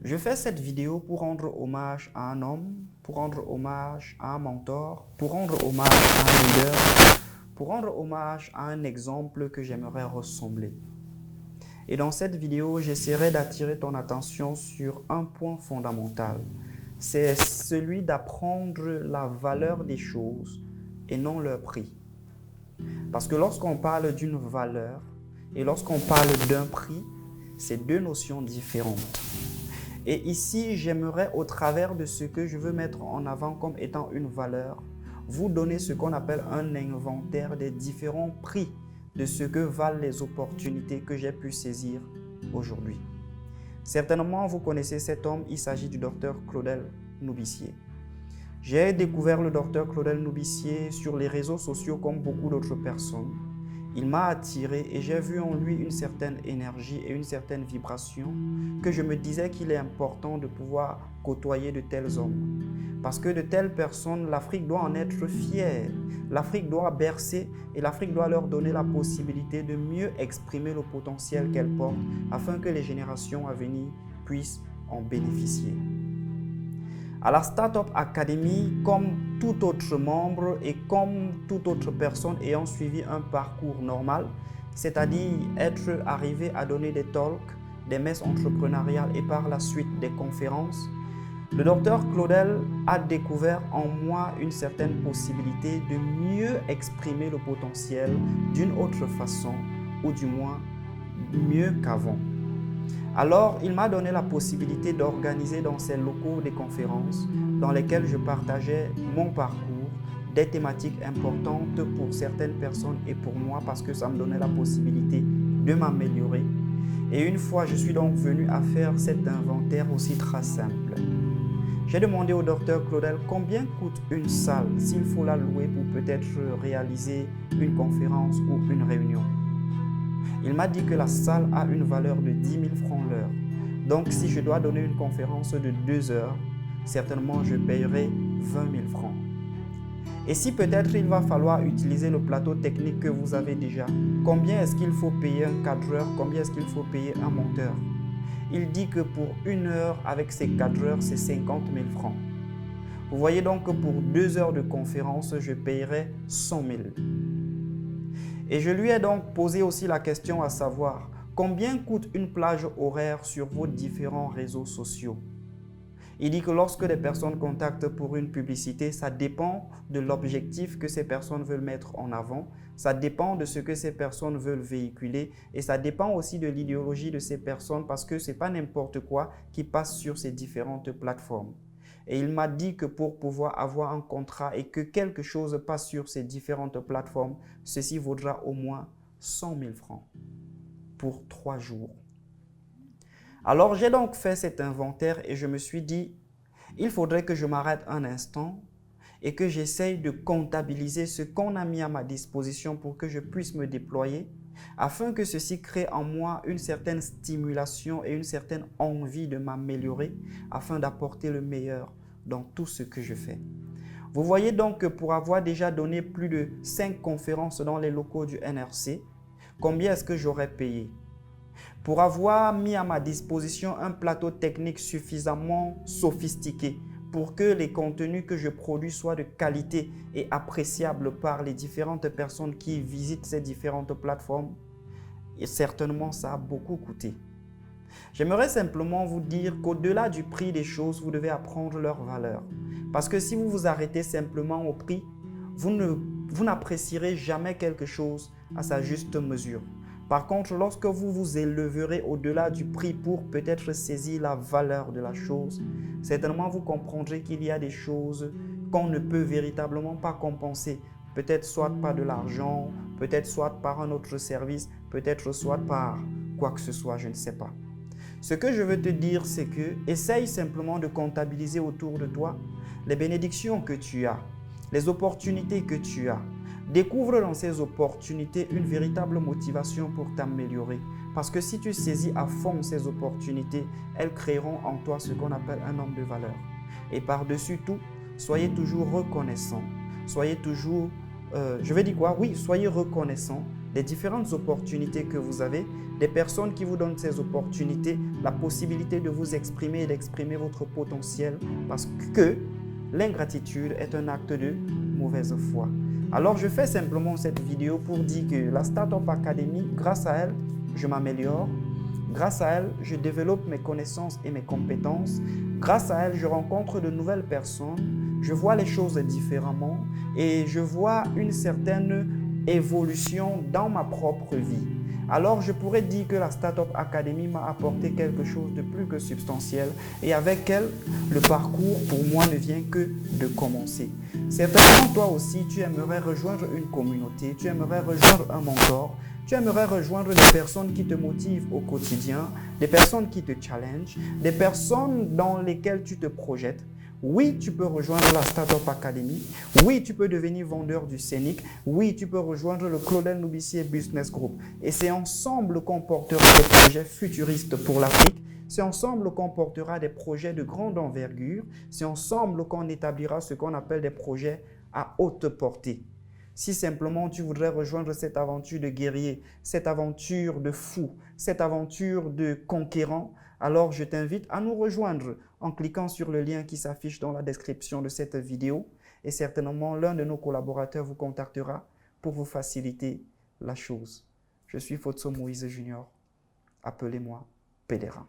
Je fais cette vidéo pour rendre hommage à un homme, pour rendre hommage à un mentor, pour rendre hommage à un leader, pour rendre hommage à un exemple que j'aimerais ressembler. Et dans cette vidéo, j'essaierai d'attirer ton attention sur un point fondamental. C'est celui d'apprendre la valeur des choses et non leur prix. Parce que lorsqu'on parle d'une valeur et lorsqu'on parle d'un prix, c'est deux notions différentes. Et ici, j'aimerais, au travers de ce que je veux mettre en avant comme étant une valeur, vous donner ce qu'on appelle un inventaire des différents prix de ce que valent les opportunités que j'ai pu saisir aujourd'hui. Certainement, vous connaissez cet homme, il s'agit du docteur Claudel Noubissier. J'ai découvert le docteur Claudel Noubissier sur les réseaux sociaux comme beaucoup d'autres personnes. Il m'a attiré et j'ai vu en lui une certaine énergie et une certaine vibration que je me disais qu'il est important de pouvoir côtoyer de tels hommes. Parce que de telles personnes, l'Afrique doit en être fière. L'Afrique doit bercer et l'Afrique doit leur donner la possibilité de mieux exprimer le potentiel qu'elle porte afin que les générations à venir puissent en bénéficier. À la Startup Academy, comme tout autre membre et comme toute autre personne ayant suivi un parcours normal, c'est-à-dire être arrivé à donner des talks, des messes entrepreneuriales et par la suite des conférences, le docteur Claudel a découvert en moi une certaine possibilité de mieux exprimer le potentiel d'une autre façon, ou du moins mieux qu'avant. Alors, il m'a donné la possibilité d'organiser dans ces locaux des conférences dans lesquelles je partageais mon parcours, des thématiques importantes pour certaines personnes et pour moi parce que ça me donnait la possibilité de m'améliorer. Et une fois, je suis donc venu à faire cet inventaire aussi très simple. J'ai demandé au docteur Claudel combien coûte une salle s'il faut la louer pour peut-être réaliser une conférence ou une réunion. Il m'a dit que la salle a une valeur de 10 000 francs l'heure. Donc, si je dois donner une conférence de 2 heures, certainement je paierai 20 000 francs. Et si peut-être il va falloir utiliser le plateau technique que vous avez déjà, combien est-ce qu'il faut payer un cadreur, combien est-ce qu'il faut payer un monteur? Il dit que pour 1 heure avec ces cadreurs, c'est 50 000 francs. Vous voyez donc que pour 2 heures de conférence, je paierai 100 000. Et je lui ai donc posé aussi la question à savoir combien coûte une plage horaire sur vos différents réseaux sociaux. Il dit que lorsque des personnes contactent pour une publicité, ça dépend de l'objectif que ces personnes veulent mettre en avant, ça dépend de ce que ces personnes veulent véhiculer et ça dépend aussi de l'idéologie de ces personnes parce que ce n'est pas n'importe quoi qui passe sur ces différentes plateformes. Et il m'a dit que pour pouvoir avoir un contrat et que quelque chose passe sur ces différentes plateformes, ceci vaudra au moins 100 000 francs pour 3 jours. Alors j'ai donc fait cet inventaire et je me suis dit, il faudrait que je m'arrête un instant et que j'essaye de comptabiliser ce qu'on a mis à ma disposition pour que je puisse me déployer afin que ceci crée en moi une certaine stimulation et une certaine envie de m'améliorer afin d'apporter le meilleur dans tout ce que je fais. Vous voyez donc que pour avoir déjà donné plus de 5 conférences dans les locaux du NRC, combien est-ce que j'aurais payé? Pour avoir mis à ma disposition un plateau technique suffisamment sophistiqué pour que les contenus que je produis soient de qualité et appréciables par les différentes personnes qui visitent ces différentes plateformes, et certainement ça a beaucoup coûté. J'aimerais simplement vous dire qu'au-delà du prix des choses, vous devez apprendre leur valeur. Parce que si vous vous arrêtez simplement au prix, vous n'apprécierez jamais quelque chose à sa juste mesure. Par contre, lorsque vous vous élèverez au-delà du prix pour peut-être saisir la valeur de la chose, certainement vous comprendrez qu'il y a des choses qu'on ne peut véritablement pas compenser. Peut-être soit par de l'argent, peut-être soit par un autre service, peut-être soit par quoi que ce soit, je ne sais pas. Ce que je veux te dire, c'est que essaye simplement de comptabiliser autour de toi les bénédictions que tu as, les opportunités que tu as. Découvre dans ces opportunités une véritable motivation pour t'améliorer. Parce que si tu saisis à fond ces opportunités, elles créeront en toi ce qu'on appelle un homme de valeur. Et par-dessus tout, soyez toujours reconnaissant. Soyez toujours, soyez reconnaissant des différentes opportunités que vous avez, des personnes qui vous donnent ces opportunités, la possibilité de vous exprimer et d'exprimer votre potentiel parce que l'ingratitude est un acte de mauvaise foi. Alors, je fais simplement cette vidéo pour dire que la Startup Academy, grâce à elle, je m'améliore. Grâce à elle, je développe mes connaissances et mes compétences. Grâce à elle, je rencontre de nouvelles personnes. Je vois les choses différemment et je vois une certaine évolution dans ma propre vie. Alors, je pourrais dire que la Startup Academy m'a apporté quelque chose de plus que substantiel et avec elle, le parcours pour moi ne vient que de commencer. Certainement, toi aussi, tu aimerais rejoindre une communauté, tu aimerais rejoindre un mentor, tu aimerais rejoindre des personnes qui te motivent au quotidien, des personnes qui te challengent, des personnes dans lesquelles tu te projettes. Oui, tu peux rejoindre la Startup Academy. Oui, tu peux devenir vendeur du Scénic. Oui, tu peux rejoindre le Claudel Noubissier Business Group. Et c'est ensemble qu'on portera des projets futuristes pour l'Afrique. C'est ensemble qu'on portera des projets de grande envergure. C'est ensemble qu'on établira ce qu'on appelle des projets à haute portée. Si simplement tu voudrais rejoindre cette aventure de guerrier, cette aventure de fou, cette aventure de conquérant, alors je t'invite à nous rejoindre en cliquant sur le lien qui s'affiche dans la description de cette vidéo et certainement l'un de nos collaborateurs vous contactera pour vous faciliter la chose. Je suis Fotso Moïse Junior. Appelez-moi Pédérin.